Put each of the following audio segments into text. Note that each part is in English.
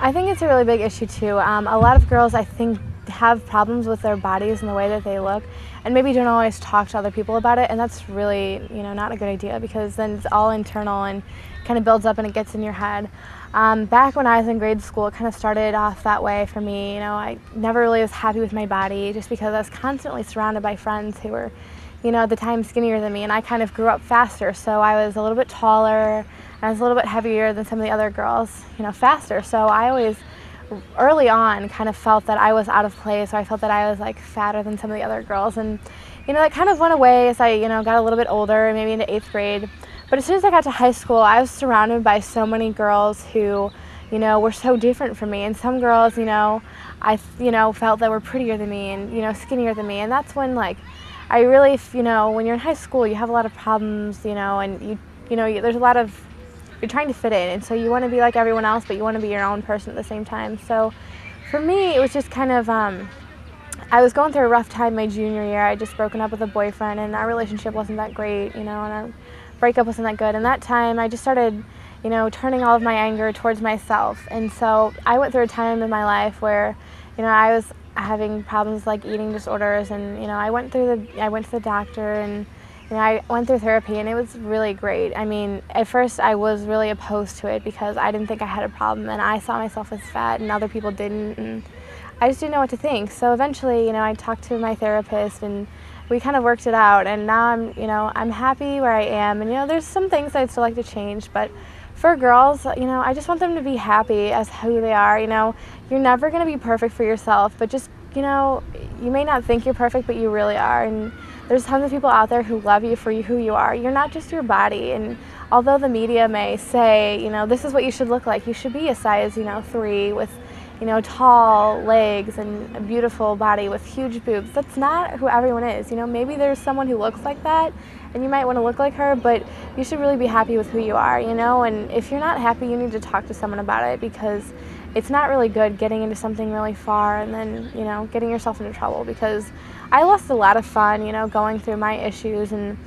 I think it's a really big issue too. A lot of girls, I think, have problems with their bodies and the way that they look, and maybe don't always talk to other people about it, and that's really, not a good idea, because then it's all internal and kind of builds up and it gets in your head. Back when I was in grade school, it kind of started off that way for me. I never really was happy with my body, just because I was constantly surrounded by friends who were, at the time skinnier than me, and I kind of grew up faster, so I was a little bit taller, and I was a little bit heavier than some of the other girls, faster. So I always, early on, kind of felt that I was out of place, or I felt that I was like fatter than some of the other girls, and that kind of went away as I got a little bit older, maybe into 8th grade. But as soon as I got to high school, I was surrounded by so many girls who were so different from me, and some girls I felt that were prettier than me and skinnier than me, and that's when I really when you're in high school, you have a lot of problems, and there's a lot of, you're trying to fit in, and so you want to be like everyone else, but you want to be your own person at the same time. So for me, it was just kind of, I was going through a rough time my junior year. I had just broken up with a boyfriend, and our relationship wasn't that great, and our breakup wasn't that good. And that time, I just started, turning all of my anger towards myself. And so I went through a time in my life where, I was having problems like eating disorders, and I went to the doctor, and I went through therapy, and it was really great. I mean, at first I was really opposed to it because I didn't think I had a problem, and I saw myself as fat and other people didn't, and I just didn't know what to think. So eventually, I talked to my therapist, and we kind of worked it out, and now I'm happy where I am, and there's some things I'd still like to change, but for girls, I just want them to be happy as who they are. You're never going to be perfect for yourself, but just, you may not think you're perfect, but you really are, and there's tons of people out there who love you for who you are. You're not just your body, and although the media may say, this is what you should look like, you should be a size, 3 with, tall legs and a beautiful body with huge boobs. That's not who everyone is. Maybe there's someone who looks like that, and you might want to look like her, but you should really be happy with who you are, and if you're not happy, you need to talk to someone about it, because it's not really good getting into something really far and then, getting yourself into trouble, because I lost a lot of fun, going through my issues, and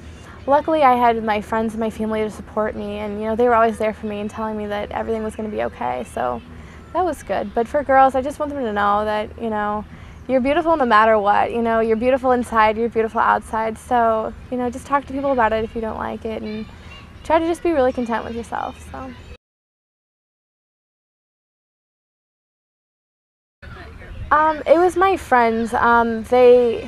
luckily I had my friends and my family to support me, and, they were always there for me and telling me that everything was going to be okay, so that was good. But for girls, I just want them to know that, you're beautiful no matter what, you're beautiful inside, you're beautiful outside, so, just talk to people about it if you don't like it, and try to just be really content with yourself, so. It was my friends. My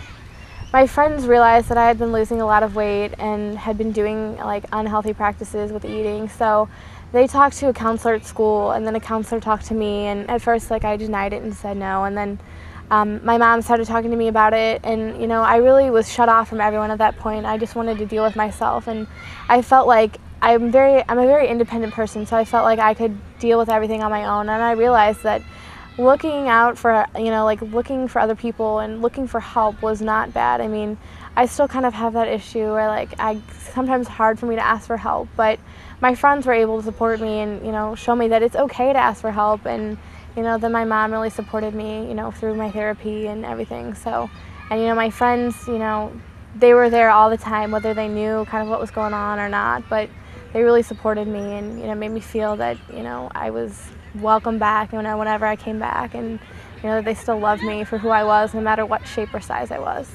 friends realized that I had been losing a lot of weight and had been doing unhealthy practices with eating. So they talked to a counselor at school, and then a counselor talked to me. And at first, I denied it and said no. And then my mom started talking to me about it, and I really was shut off from everyone at that point. I just wanted to deal with myself, and I felt like I'm a very independent person. So I felt like I could deal with everything on my own, and I realized that looking out for, looking for other people and looking for help was not bad. I mean, I still kind of have that issue where, sometimes it's hard for me to ask for help, but my friends were able to support me and, show me that it's okay to ask for help, and, then my mom really supported me, through my therapy and everything, so, and, my friends, they were there all the time, whether they knew kind of what was going on or not, but they really supported me and, made me feel that, I was welcome back, whenever I came back, and that they still loved me for who I was, no matter what shape or size I was.